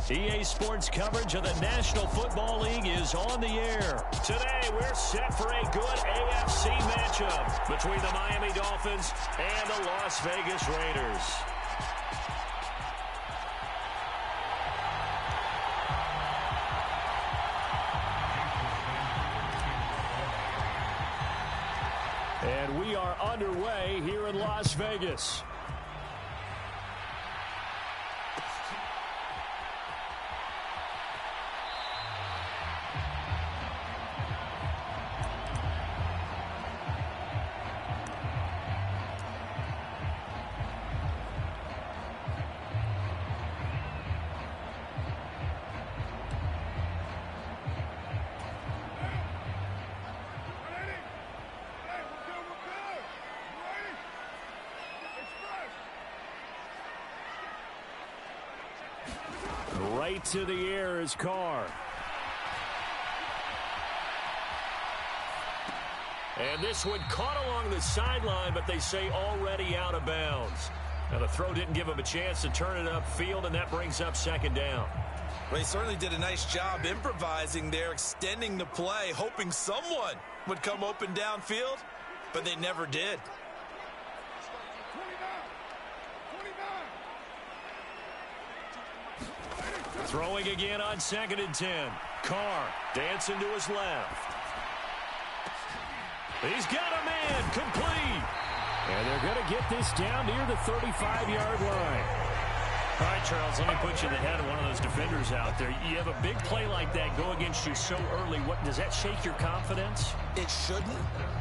EA Sports coverage of the National Football League is on the air. Today, we're set for a good AFC matchup between the Miami Dolphins and the Las Vegas Raiders. And we are underway here in Las Vegas. Right to the air is Carr. And this one caught along the sideline, but they say already out of bounds. Now the throw didn't give him a chance to turn it upfield, and that brings up second down. Well, he certainly did a nice job improvising there, extending the play, hoping someone would come open downfield, but they never did. Throwing again on 2nd and 10. Carr dancing to his left. He's got a man complete. And they're going to get this down near the 35-yard line. All right, Charles, let me put you in the head of one of those defenders out there. You have a big play like that go against you so early. What does that shake your confidence? It shouldn't,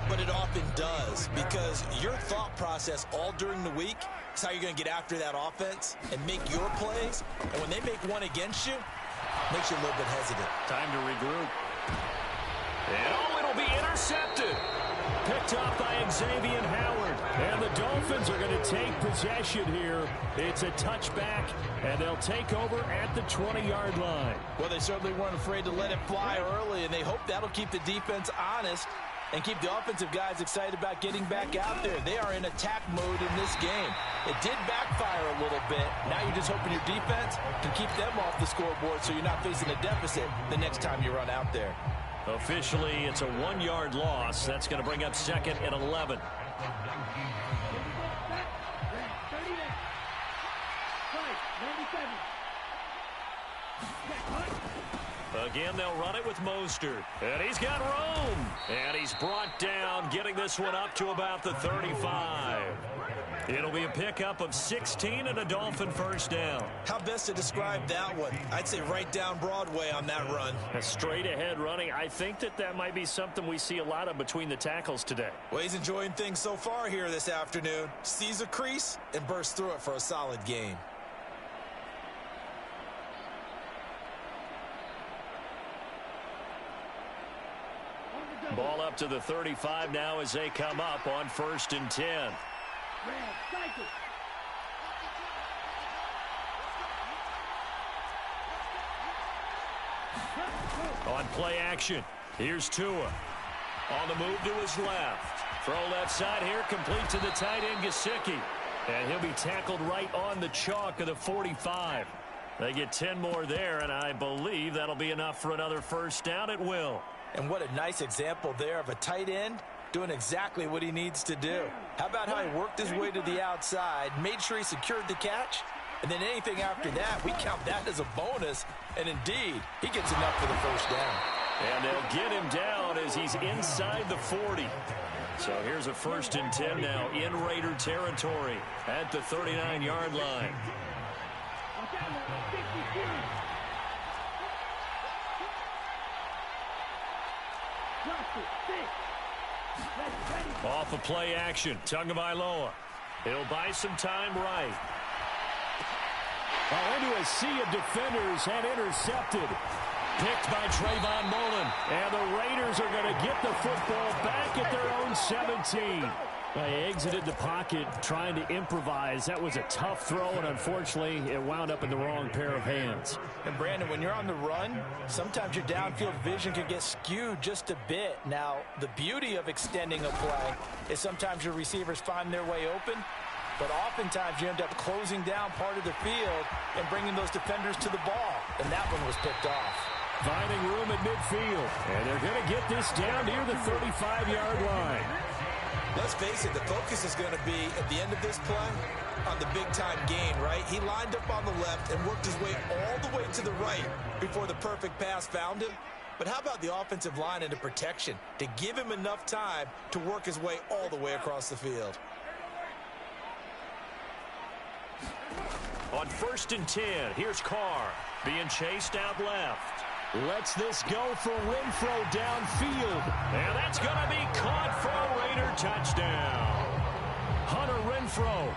but it often does, because your thought process all during the week is how you're going to get after that offense and make your plays. And when they make one against you, it makes you a little bit hesitant. Time to regroup. And it'll be intercepted. Picked off by Xavier Howard. And the Dolphins are going to take possession here. It's a touchback, and they'll take over at the 20-yard line. Well, they certainly weren't afraid to let it fly early, and they hope that'll keep the defense honest and keep the offensive guys excited about getting back out there. They are in attack mode in this game. It did backfire a little bit. Now you're just hoping your defense can keep them off the scoreboard so you're not facing a deficit the next time you run out there. Officially, it's a 1-yard loss. That's going to bring up 2nd and 11. Again, they'll run it with Mostert. And he's got room. And he's brought down, getting this one up to about the 35. It'll be a pickup of 16 and a Dolphin first down. How best to describe that one? I'd say right down Broadway on that run. A straight ahead running. I think that might be something we see a lot of between the tackles today. Well, he's enjoying things so far here this afternoon. Sees a crease and bursts through it for a solid gain. Ball up to the 35 now as they come up on 1st and 10. On play action, here's Tua. On the move to his left. Throw left side here, complete to the tight end, Gesicki. And he'll be tackled right on the chalk of the 45. They get 10 more there, and I believe that'll be enough for another first down. It will. And what a nice example there of a tight end doing exactly what he needs to do. How about how he worked his way to the outside, made sure he secured the catch, and then anything after that, we count that as a bonus. And indeed, he gets enough for the first down. And they'll get him down as he's inside the 40. So here's a 1st and 10 now in Raider territory at the 39-yard line. Off of play action, Tagovailoa. He'll buy some time right. Into a sea of defenders and intercepted. Picked by Trayvon Mullen. And the Raiders are going to get the football back at their own 17. They exited the pocket trying to improvise. That was a tough throw, and unfortunately, it wound up in the wrong pair of hands. And, Brandon, when you're on the run, sometimes your downfield vision can get skewed just a bit. Now, the beauty of extending a play is sometimes your receivers find their way open, but oftentimes you end up closing down part of the field and bringing those defenders to the ball, and that one was picked off. Finding room at midfield, and they're going to get this down near the 35-yard line. Let's face it, the focus is going to be at the end of this play on the big-time gain, right? He lined up on the left and worked his way all the way to the right before the perfect pass found him. But how about the offensive line into protection to give him enough time to work his way all the way across the field? On 1st and 10, here's Carr being chased out left. Lets this go for Renfro downfield. And that's going to be caught for a Raider touchdown. Hunter Renfro,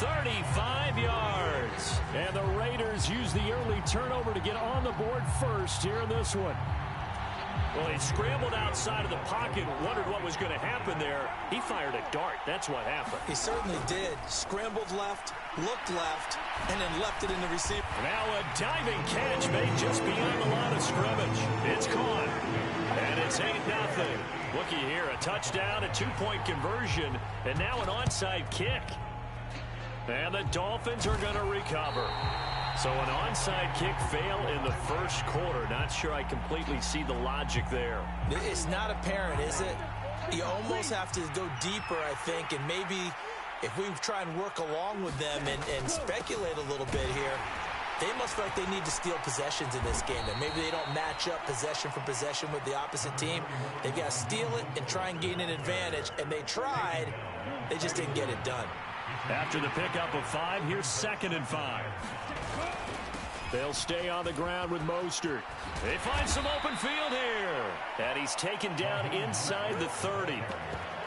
35 yards. And the Raiders use the early turnover to get on the board first here in this one. Well, he scrambled outside of the pocket, wondered what was going to happen there. He fired a dart. That's what happened. He certainly did. Scrambled left, looked left, and then left it in the receiver. Now a diving catch made just beyond the line of scrimmage. It's caught, and it's 8-0. Looky here, a touchdown, a two-point conversion, and now an onside kick. And the Dolphins are going to recover. So an onside kick fail in the first quarter. Not sure I completely see the logic there. It's not apparent, is it? You almost have to go deeper, I think, and maybe if we try and work along with them and speculate a little bit here, they must feel like they need to steal possessions in this game, and maybe they don't match up possession for possession with the opposite team. They've got to steal it and try and gain an advantage, and they tried. They just didn't get it done. After the pickup of 5, here's 2nd and 5. They'll stay on the ground with Mostert. They find some open field here. And he's taken down inside the 30.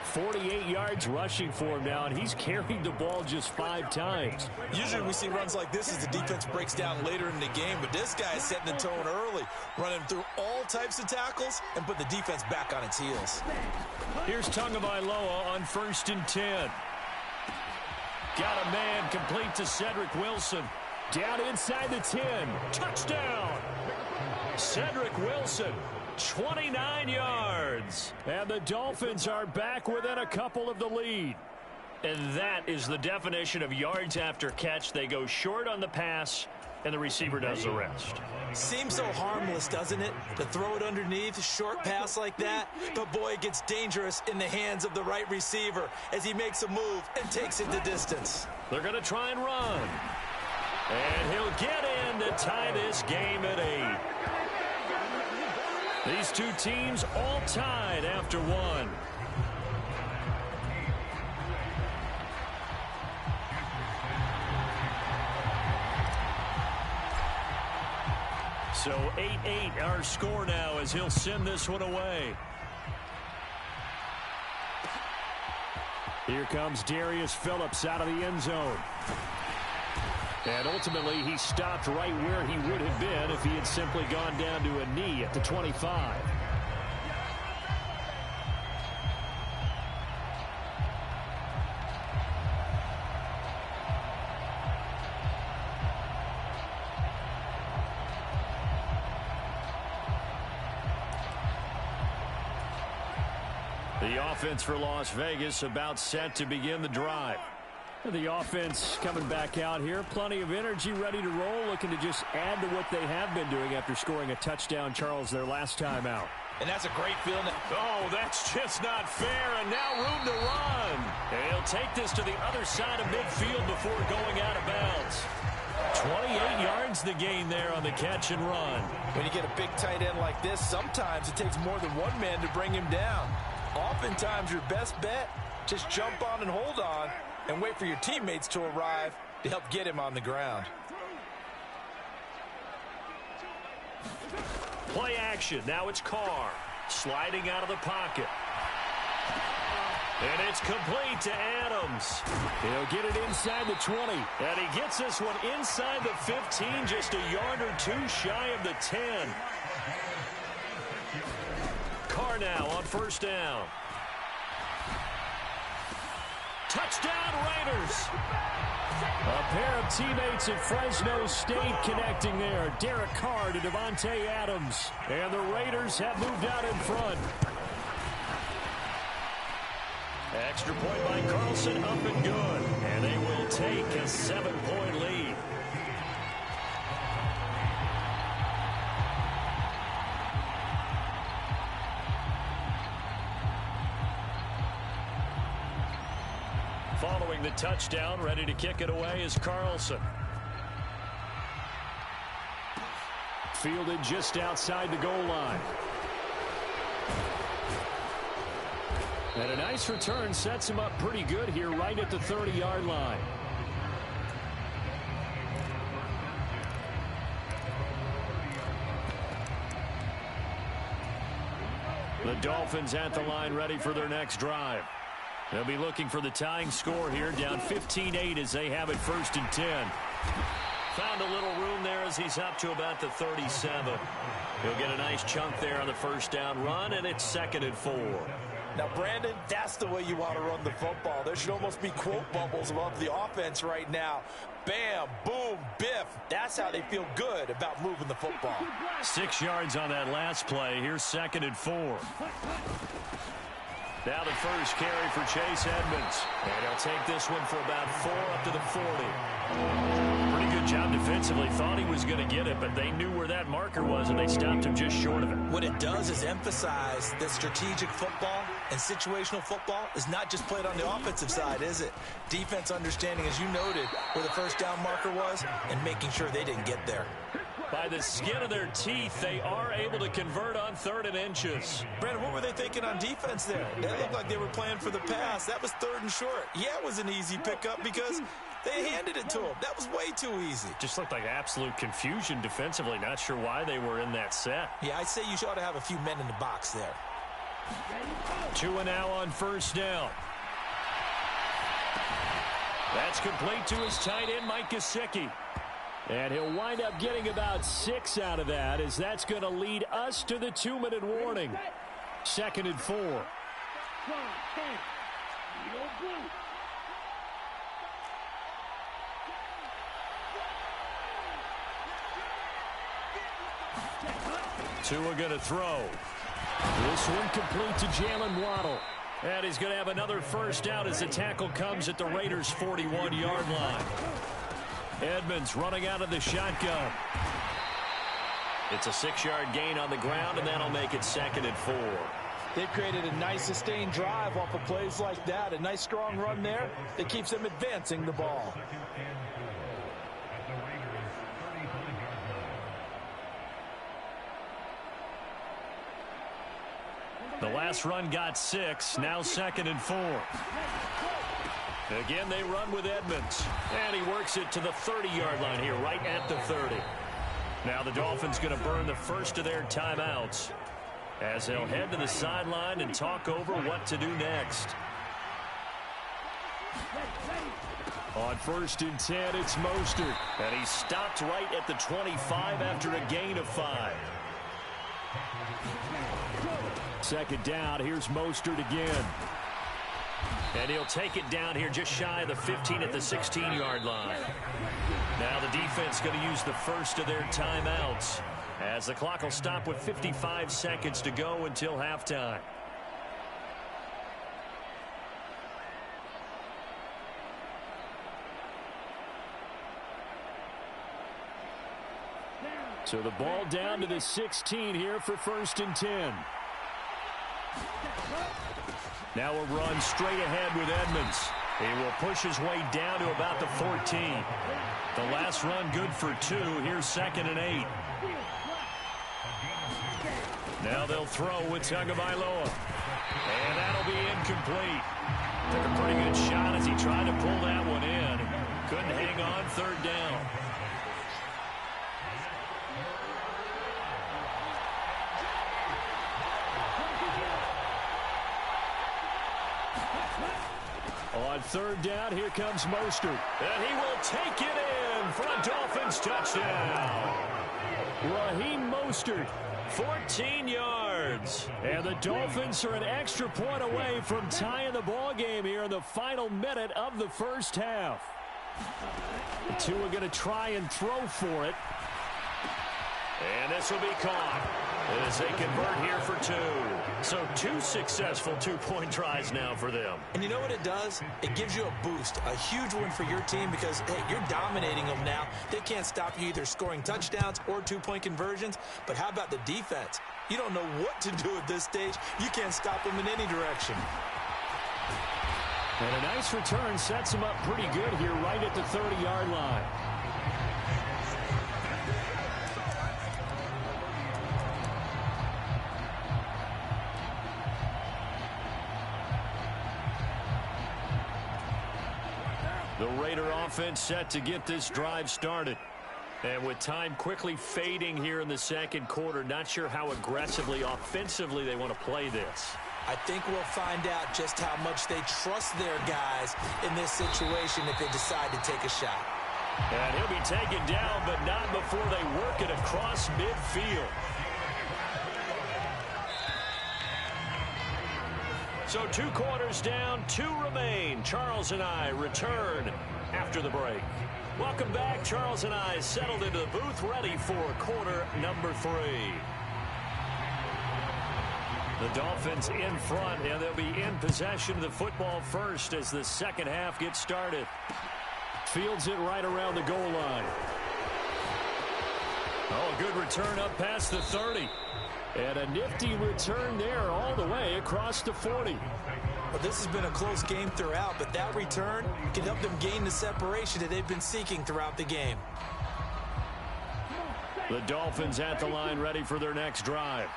48 yards rushing for him now, and he's carried the ball just 5 times. Usually we see runs like this as the defense breaks down later in the game, but this guy is setting the tone early, running through all types of tackles and put the defense back on its heels. Here's Tagovailoa on 1st and 10. Got a man complete to Cedric Wilson. Down inside the 10. Touchdown! Cedric Wilson, 29 yards. And the Dolphins are back within a couple of the lead. And that is the definition of yards after catch. They go short on the pass, and the receiver does the rest. Seems so harmless, doesn't it? To throw it underneath, a short pass like that. But, boy, it gets dangerous in the hands of the right receiver as he makes a move and takes it the distance. They're going to try and run. And he'll get in to tie this game at 8. These two teams all tied after 1. So 8-8 our score now as he'll send this one away. Here comes Darius Phillips out of the end zone. And ultimately, he stopped right where he would have been if he had simply gone down to a knee at the 25. The offense for Las Vegas about set to begin the drive. The offense coming back out here. Plenty of energy, ready to roll, looking to just add to what they have been doing after scoring a touchdown, Charles, their last time out. And that's a great feeling. Oh, that's just not fair, and now room to run. And he'll take this to the other side of midfield before going out of bounds. 28 yards the gain there on the catch and run. When you get a big tight end like this, sometimes it takes more than one man to bring him down. Oftentimes your best bet, just jump on and hold on and wait for your teammates to arrive to help get him on the ground. Play action. Now it's Carr sliding out of the pocket. And it's complete to Adams. He'll get it inside the 20. And he gets this one inside the 15, just a yard or two shy of the 10. Carr now on 1st down. Touchdown, Raiders. A pair of teammates at Fresno State connecting there. Derek Carr to Devontae Adams. And the Raiders have moved out in front. Extra point by Carlson, up and good. And And they will take a 7-point lead. Following the touchdown, ready to kick it away is Carlson. Fielded just outside the goal line. And a nice return sets him up pretty good here right at the 30-yard line. The Dolphins at the line ready for their next drive. They'll be looking for the tying score here, down 15-8 as they have it 1st and 10. Found a little room there as he's up to about the 37. He'll get a nice chunk there on the first down run, and it's 2nd and 4. Now, Brandon, that's the way you want to run the football. There should almost be quote bubbles above the offense right now. Bam, boom, biff. That's how they feel good about moving the football. 6 yards on that last play. Here's 2nd and 4. Now the first carry for Chase Edmonds. And he'll take this one for about 4 up to the 40. Pretty good job defensively. Thought he was going to get it, but they knew where that marker was, and they stopped him just short of it. What it does is emphasize that strategic football and situational football is not just played on the offensive side, is it? Defense understanding, as you noted, where the first down marker was and making sure they didn't get there. By the skin of their teeth, they are able to convert on 3rd and inches. Brandon, what were they thinking on defense there? They looked like they were playing for the pass. That was 3rd and short. Yeah, it was an easy pickup because they handed it to him. That was way too easy. Just looked like absolute confusion defensively. Not sure why they were in that set. Yeah, I'd say you ought to have a few men in the box there. 2 now on 1st down. That's complete to his tight end, Mike Gesicki. And he'll wind up getting about 6 out of that, as that's going to lead us to the 2-minute warning. 2nd and 4. Tua going to throw. This one complete to Jalen Waddle. And he's going to have another first down as the tackle comes at the Raiders' 41-yard line. Edmonds running out of the shotgun. It's a 6-yard gain on the ground, and that'll make it 2nd and 4. They've created a nice sustained drive off of plays like that. A nice strong run there that keeps them advancing the ball. The last run got 6, now 2nd and 4. Again, they run with Edmonds. And he works it to the 30-yard line here, right at the 30. Now the Dolphins going to burn the first of their timeouts as they'll head to the sideline and talk over what to do next. On 1st and 10, it's Mostert. And he stopped right at the 25 after a gain of 5. 2nd down, here's Mostert again. And he'll take it down here just shy of the 15 at the 16-yard line. Now the defense going to use the first of their timeouts as the clock will stop with 55 seconds to go until halftime. So the ball down to the 16 here for 1st and 10. Now a run straight ahead with Edmonds. He will push his way down to about the 14. The last run good for 2. Here's 2nd and 8. Now they'll throw with Tagovailoa. And that'll be incomplete. Took a pretty good shot as he tried to pull that one in. Couldn't hang on 3rd down. On 3rd down, here comes Mostert. And he will take it in for a Dolphins touchdown. Raheem Mostert, 14 yards. And the Dolphins are an extra point away from tying the ball game here in the final minute of the first half. The two are going to try and throw for it. And this will be caught. As they convert here for two. So 2 successful two-point tries now for them. And you know what it does? It gives you a boost, a huge win for your team because, hey, you're dominating them now. They can't stop you either scoring touchdowns or two-point conversions. But how about the defense? You don't know what to do at this stage. You can't stop them in any direction. And a nice return sets him up pretty good here right at the 30-yard line. The Raider offense set to get this drive started. And with time quickly fading here in the second quarter, not sure how aggressively, offensively they want to play this. I think we'll find out just how much they trust their guys in this situation if they decide to take a shot. And he'll be taken down, but not before they work it across midfield. So 2 quarters down, 2 remain. Charles and I return after the break. Welcome back. Charles and I settled into the booth, ready for quarter number 3. The Dolphins in front, and they'll be in possession of the football first as the second half gets started. Fields it right around the goal line. Oh, a good return up past the 30. And a nifty return there all the way across the 40. Well, this has been a close game throughout, but that return can help them gain the separation that they've been seeking throughout the game. The Dolphins at the line ready for their next drive.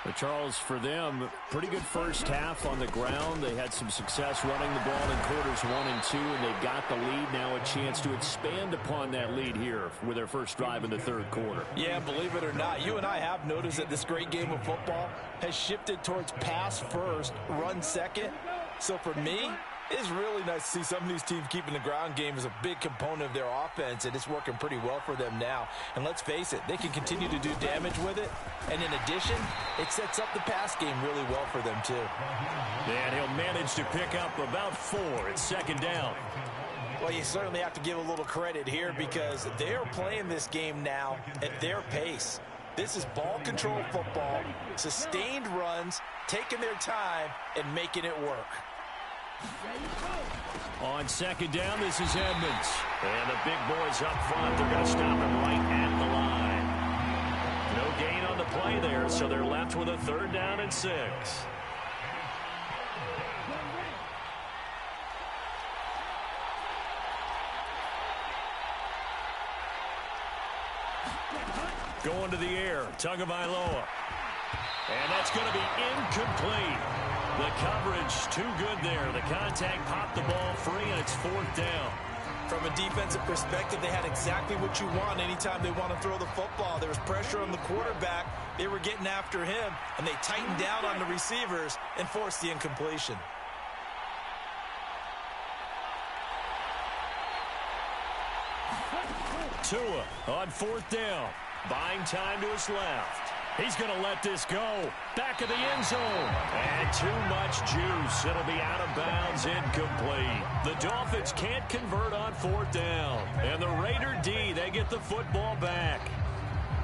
But Charles, for them, pretty good first half on the ground. They had some success running the ball in quarters 1 and 2, and they got the lead. Now a chance to expand upon that lead here with their first drive in the third quarter. Yeah, believe it or not, you and I have noticed that this great game of football has shifted towards pass first, run second. So for me, it's really nice to see some of these teams keeping the ground game as a big component of their offense, and it's working pretty well for them now. And let's face it, they can continue to do damage with it. And in addition, it sets up the pass game really well for them, too. And he'll manage to pick up about 4. It's second down. Well, you certainly have to give a little credit here because they're playing this game now at their pace. This is ball control football, sustained runs, taking their time, and making it work. On second down, this is Edmonds. And the big boys up front, they're going to stop him right at the line. No gain on the play there, so they're left with a 3rd down and 6. Going to the air, Tagovailoa. And that's going to be incomplete. The coverage too good there. The contact popped the ball free, and it's 4th down. From a defensive perspective, they had exactly what you want anytime they want to throw the football. There was pressure on the quarterback. They were getting after him, and they tightened down on the receivers and forced the incompletion. Tua on 4th down. Buying time to his left. He's going to let this go. Back of the end zone. And too much juice. It'll be out of bounds, incomplete. The Dolphins can't convert on 4th down. And the Raider D, they get the football back.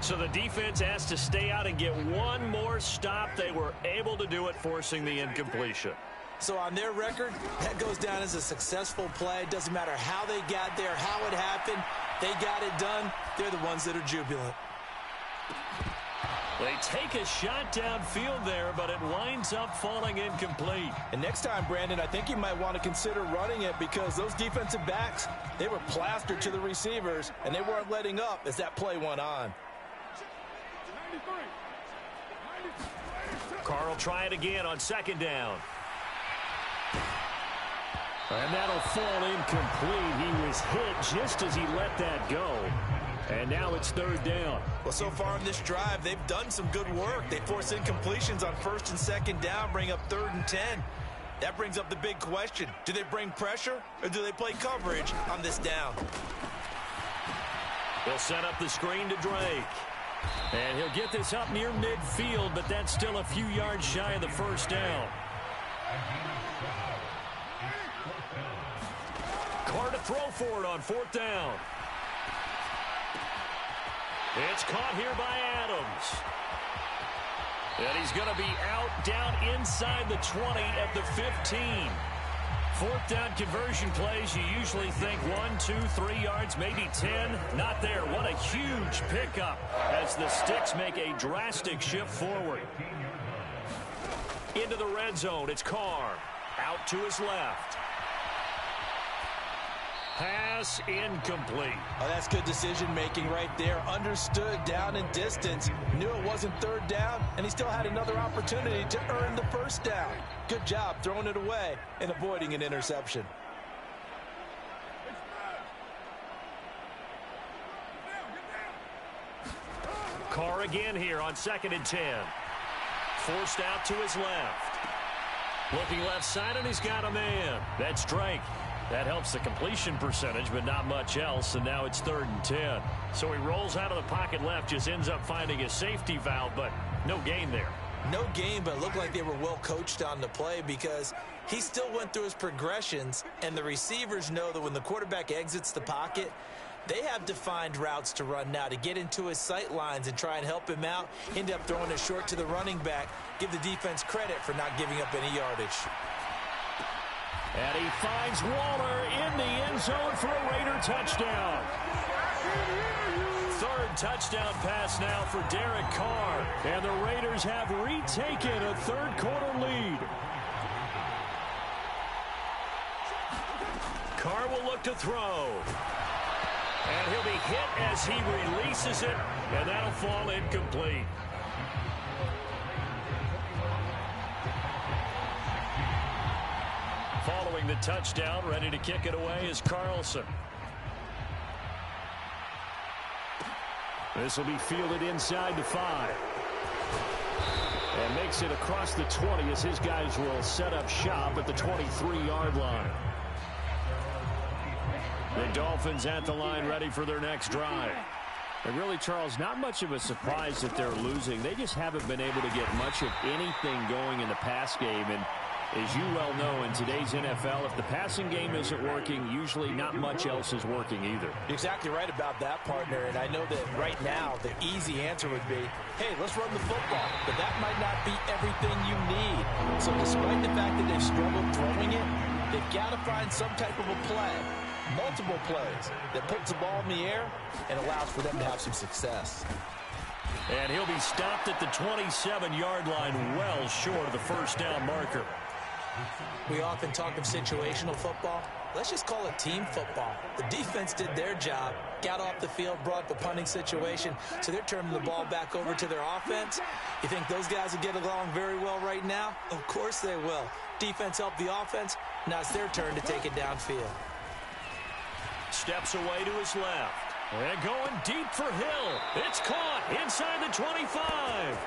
So the defense has to stay out and get one more stop. They were able to do it, forcing the incompletion. So on their record, that goes down as a successful play. It doesn't matter how they got there, how it happened. They got it done. They're the ones that are jubilant. They take a shot downfield there, but it winds up falling incomplete. And next time, Brandon, I think you might want to consider running it because those defensive backs, they were plastered to the receivers, and they weren't letting up as that play went on. Carr will try it again on 2nd down. And that'll fall incomplete. He was hit just as he let that go. And now it's 3rd down. Well, so far in this drive, they've done some good work. They force incompletions on 1st and 2nd down, bring up 3rd and 10. That brings up the big question. Do they bring pressure or do they play coverage on this down? They'll set up the screen to Drake. And he'll get this up near midfield, but that's still a few yards shy of the 1st down. Carr to throw for it on 4th down. It's caught here by Adams. And he's going to be out down inside the 20 at the 15. Fourth down conversion plays, you usually think 1, 2, 3 yards, maybe 10. Not there. What a huge pickup as the Sticks make a drastic shift forward. Into the red zone, it's Carr. Out to his left. Pass incomplete. Oh, that's good decision-making right there. Understood down and distance. Knew it wasn't third down, and he still had another opportunity to earn the first down. Good job throwing it away and avoiding an interception. Carr again here on 2nd and 10. Forced out to his left. Looking left side, and he's got a man. That's Drake. That helps the completion percentage, but not much else, and now it's 3rd and 10. So he rolls out of the pocket left, just ends up finding a safety valve, but no gain there. No gain, but it looked like they were well coached on the play because he still went through his progressions, and the receivers know that when the quarterback exits the pocket, they have defined routes to run now to get into his sight lines and try and help him out. End up throwing it short to the running back. Give the defense credit for not giving up any yardage. And he finds Waller in the end zone for a Raider touchdown. 3rd touchdown pass now for Derek Carr. And the Raiders have retaken a 3rd quarter lead. Carr will look to throw. And he'll be hit as he releases it, and that'll fall incomplete. Following the touchdown, ready to kick it away is Carlson. This will be fielded inside the 5. And makes it across the 20 as his guys will set up shop at the 23-yard line. The Dolphins at the line ready for their next drive. And really, Charles, not much of a surprise that they're losing. They just haven't been able to get much of anything going in the pass game. And as you well know, in today's NFL, if the passing game isn't working, usually not much else is working either. You're exactly right about that, partner. And I know that right now the easy answer would be, hey, let's run the football. But that might not be everything you need. So despite the fact that they've struggled throwing it, they've got to find some type of a play, multiple plays, that puts the ball in the air and allows for them to have some success. And he'll be stopped at the 27-yard line, well short of the first down marker. We often talk of situational football. Let's just call it team football. The defense did their job, got off the field, brought up a punting situation, so they're turning the ball back over to their offense. You think those guys will get along very well right now? Of course they will. Defense helped the offense. Now it's their turn to take it downfield. Steps away to his left. And going deep for Hill. It's caught inside the 25.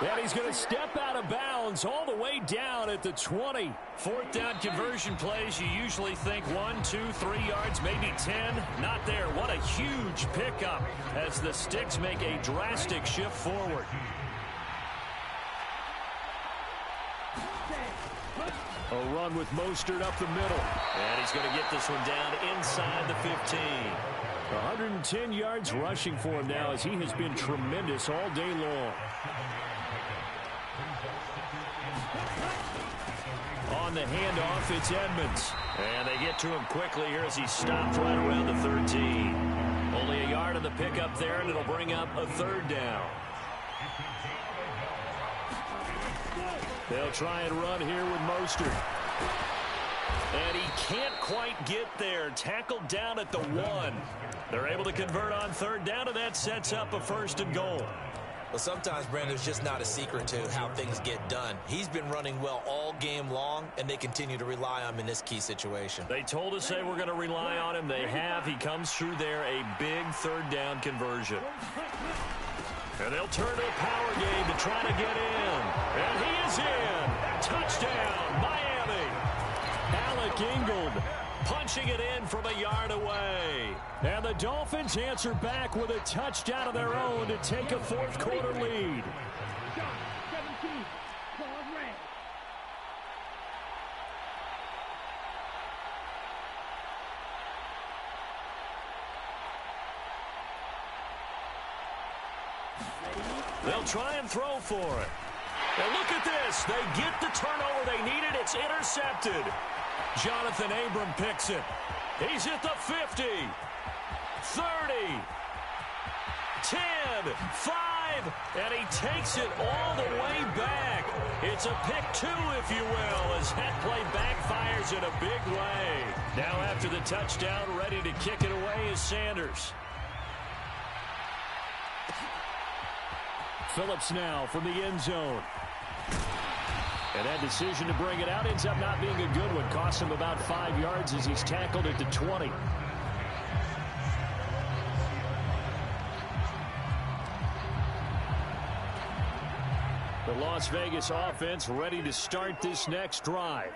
And he's going to step out of bounds all the way down at the 20. 4th down conversion plays, you usually think 1, 2, 3 yards, maybe 10. Not there. What a huge pickup as the Sticks make a drastic shift forward. A run with Mostert up the middle. And he's going to get this one down inside the 15. 110 yards rushing for him now as he has been tremendous all day long. On the handoff, it's Edmonds. And they get to him quickly here as he stops right around the 13. Only a yard of the pickup there, and it'll bring up a 3rd down. They'll try and run here with Mostert. And he can't quite get there. Tackled down at the 1. They're able to convert on 3rd down, and that sets up a 1st and goal. Well, sometimes, Brandon, it's just not a secret to how things get done. He's been running well all game long, and they continue to rely on him in this key situation. They told us they were going to rely on him. They have. He comes through there, a big 3rd down conversion. And they'll turn to a power game to try to get in. And he is in. Touchdown, Miami. Alec Ingold punching it in from a yard away. And the Dolphins answer back with a touchdown of their own to take a 4th quarter lead. They'll try and throw for it. And look at this. They get the turnover they needed. It's intercepted. Jonathan Abram picks it. He's at the 50, 30, 10, 5, and he takes it all the way back. It's a pick 2, if you will, as that play backfires in a big way. Now after the touchdown, ready to kick it away is Sanders. Phillips now from the end zone. And that decision to bring it out ends up not being a good one. Costs him about 5 yards as he's tackled at the 20. The Las Vegas offense ready to start this next drive.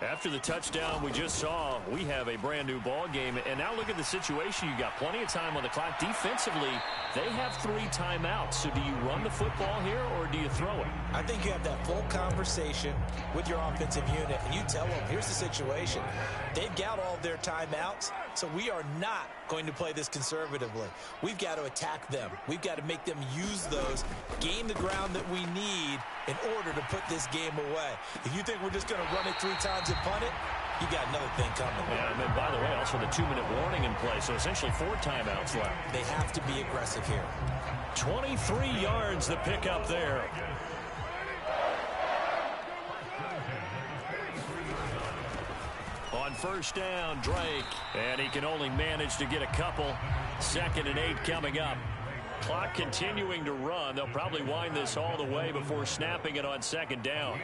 After the touchdown we just saw, we have a brand new ball game. And now look at the situation. You got plenty of time on the clock. Defensively, they have 3 timeouts. So do you run the football here or do you throw it? I think you have that full conversation with your offensive unit, and you tell them, here's the situation. They've got all their timeouts, so we are not going to play this conservatively. We've got to attack them. We've got to make them use those, gain the ground that we need in order to put this game away. If you think we're just going to run it 3 times and punt it, you got another thing coming. Yeah, and then, by the way, also the 2-minute warning in play, so essentially 4 timeouts left. They have to be aggressive here. 23 yards the pickup there. On first down, Drake. And he can only manage to get a couple. 2nd and 8 coming up. Clock continuing to run. They'll probably wind this all the way before snapping it on 2nd down.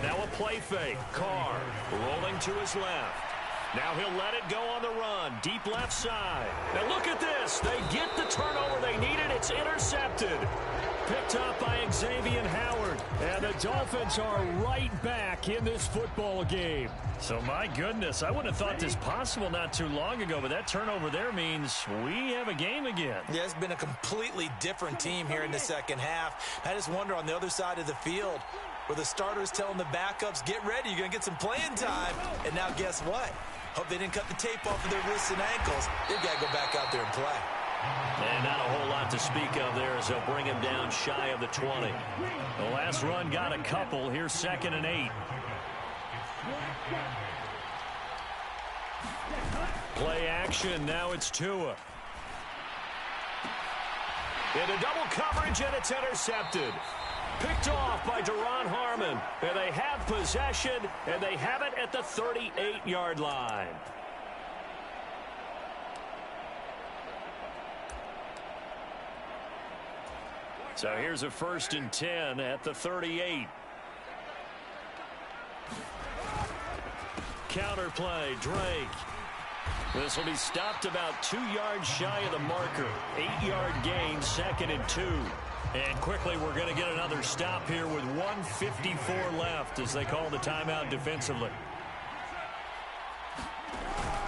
Now a play fake. Carr rolling to his left. Now he'll let it go on the run. Deep left side. Now look at this. They get the turnover they needed. It's intercepted. Picked up by Xavier Howard. And the Dolphins are right back in this football game. So my goodness, I wouldn't have thought this possible not too long ago, but that turnover there means we have a game again. Yeah, it's been a completely different team here in the second half. I just wonder on the other side of the field where the starters telling the backups, get ready, you're going to get some playing time. And now guess what? Hope they didn't cut the tape off of their wrists and ankles. They've got to go back out there and play. And not a whole lot to speak of there as they'll bring him down shy of the 20. The last run got a couple. Here's 2nd and 8. Play action. Now it's Tua. Into double coverage, and it's intercepted. Picked off by Duron Harmon. And they have possession, and they have it at the 38-yard line. So here's a 1st and 10 at the 38. Counter play, Drake. This will be stopped about 2 yards shy of the marker. 8-yard gain, 2nd and 2. And quickly we're going to get another stop here with 1:54 left as they call the timeout defensively.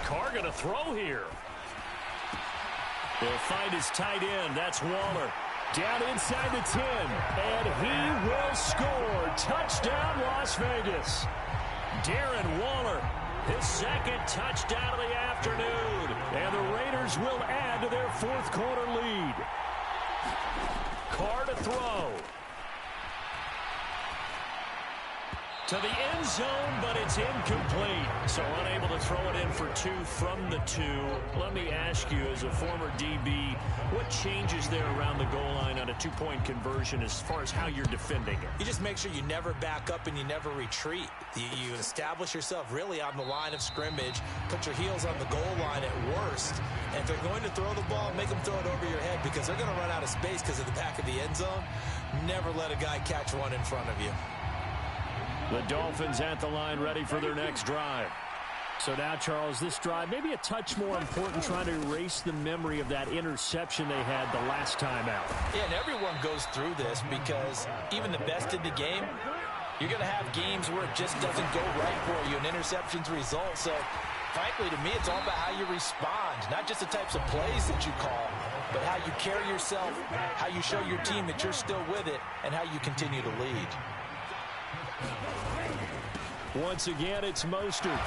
Carr going to throw here. He'll find his tight end. That's Waller. Down inside the 10. And he will score. Touchdown, Las Vegas. Darren Waller, his 2nd touchdown of the afternoon. And the Raiders will add to their 4th quarter lead. Carr to throw. To the end zone, but it's incomplete. So unable to throw it in for 2 from the 2. Let me ask you, as a former DB, what changes there around the goal line on a 2-point conversion as far as how you're defending it? You just make sure you never back up and you never retreat. You establish yourself really on the line of scrimmage, put your heels on the goal line at worst, and if they're going to throw the ball, make them throw it over your head because they're going to run out of space because of the back of the end zone. Never let a guy catch one in front of you. The Dolphins at the line ready for their next drive. So now, Charles, this drive maybe a touch more important, trying to erase the memory of that interception they had the last time out. Yeah, and everyone goes through this because even the best in the game, you're going to have games where it just doesn't go right for you, and interceptions result. So, frankly, to me, it's all about how you respond, not just the types of plays that you call, but how you carry yourself, how you show your team that you're still with it, and how you continue to lead. Once again, it's Mostert.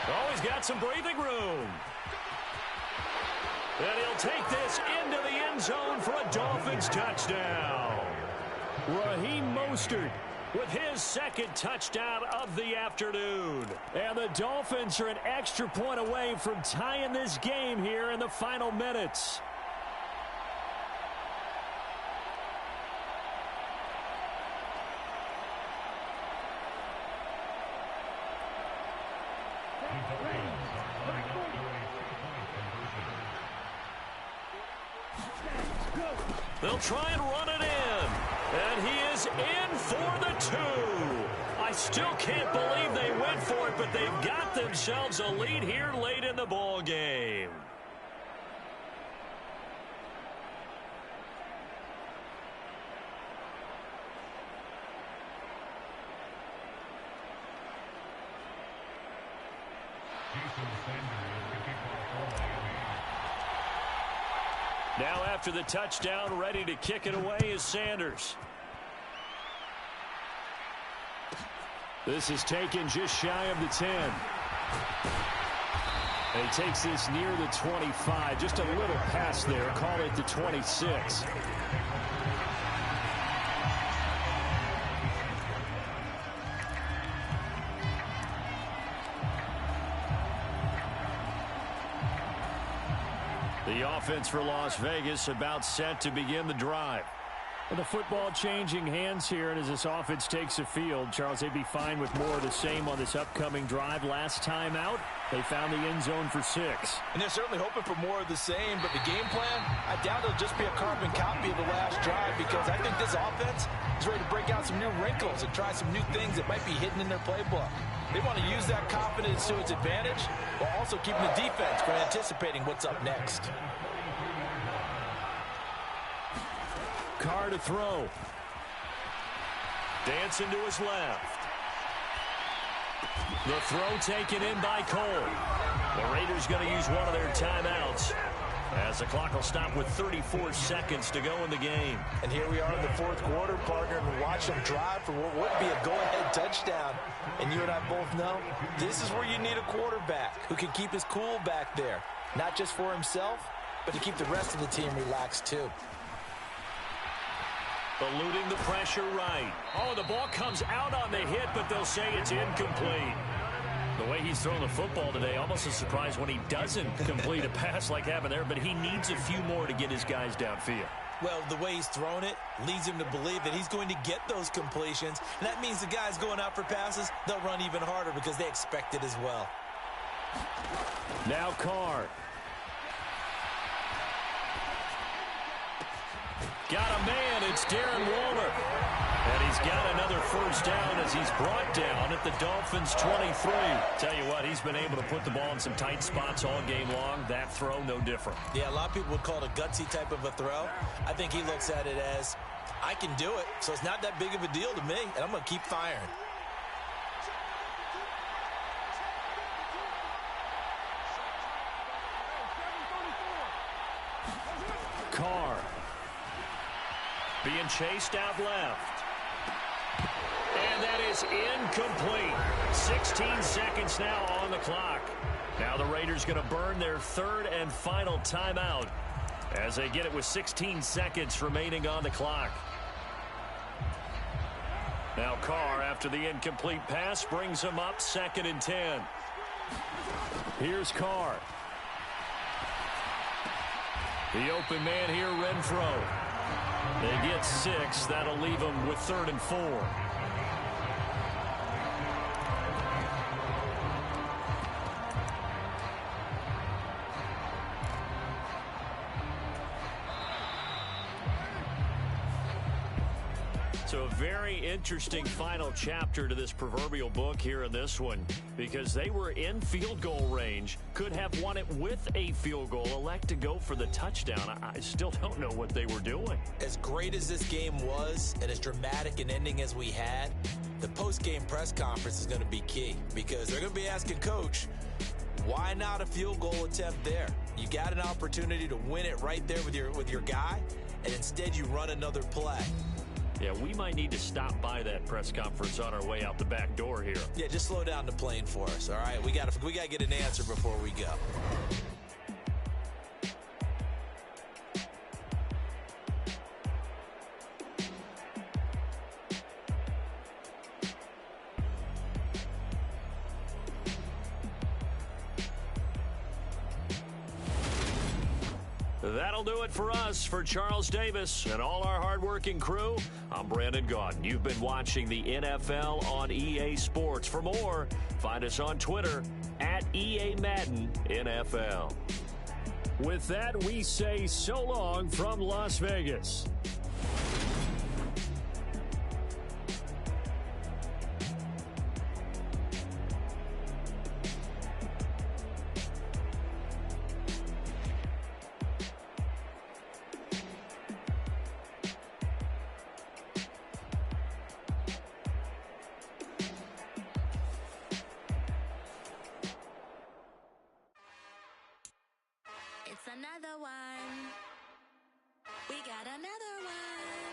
Oh, he's got some breathing room. And he'll He'll take this into the end zone for a Dolphins touchdown. Raheem Mostert with his second touchdown of the afternoon. And the Dolphins are an extra point away from tying this game here in the final minutes. They'll try and run it in. And he is in for the 2. I still can't believe they went for it, but they've got themselves a lead here late in the ball game. Now after the touchdown, ready to kick it away is Sanders. This is taken just shy of the 10. And he takes this near the 25. Just a little pass there. Call it the 26. The offense for Las Vegas about set to begin the drive. Well, the football changing hands here, and as this offense takes the field, Charles, they'd be fine with more of the same on this upcoming drive. Last time out, they found the end zone for 6. And they're certainly hoping for more of the same, but the game plan, I doubt it'll just be a carbon copy of the last drive, because I think this offense is ready to break out some new wrinkles and try some new things that might be hidden in their playbook. They want to use that confidence to its advantage while also keeping the defense from anticipating what's up next. Carr to throw. Dancing to his left. The throw taken in by Cole. The Raiders going to use one of their timeouts as the clock will stop with 34 seconds to go in the game. And here we are in the fourth quarter, partner, and we watch them drive for what would be a go-ahead touchdown. And you and I both know this is where you need a quarterback who can keep his cool back there. Not just for himself, but to keep the rest of the team relaxed too. Eluding the pressure right. Oh, the ball comes out on the hit, but they'll say it's incomplete. The way he's throwing the football today, almost a surprise when he doesn't complete a pass like happened there, but he needs a few more to get his guys downfield. Well, the way he's thrown it leads him to believe that he's going to get those completions, and that means the guys going out for passes, they'll run even harder because they expect it as well. Now Carr. Got a man, it's Darren Waller. And he's got another first down as he's brought down at the Dolphins' 23. Tell you what, he's been able to put the ball in some tight spots all game long. That throw, no different. Yeah, a lot of people would call it a gutsy type of a throw. I think he looks at it as, I can do it, so it's not that big of a deal to me, and I'm going to keep firing. Carr. Being chased out left. And that is incomplete. 16 seconds now on the clock. Now the Raiders going to burn their third and final timeout as they get it with 16 seconds remaining on the clock. Now Carr, after the incomplete pass, brings him up 2nd and 10. Here's Carr. The open man here, Renfro. They get 6. That'll leave them with 3rd and 4. So a very interesting final chapter to this proverbial book here in this one, because they were in field goal range, could have won it with a field goal, elect to go for the touchdown. I still don't know what they were doing. As great as this game was and as dramatic an ending as we had, the post-game press conference is going to be key, because they're going to be asking Coach, why not a field goal attempt there? You got an opportunity to win it right there with your guy, and instead you run another play. Yeah, we might need to stop by that press conference on our way out the back door here. Yeah, just slow down the plane for us, all right? We got to get an answer before we go. That'll do it for us. For Charles Davis and all our hardworking crew, I'm Brandon Gaudin. You've been watching the NFL on EA Sports. For more, find us on Twitter at EA Madden NFL. With that, we say so long from Las Vegas. It's another one. We got another one.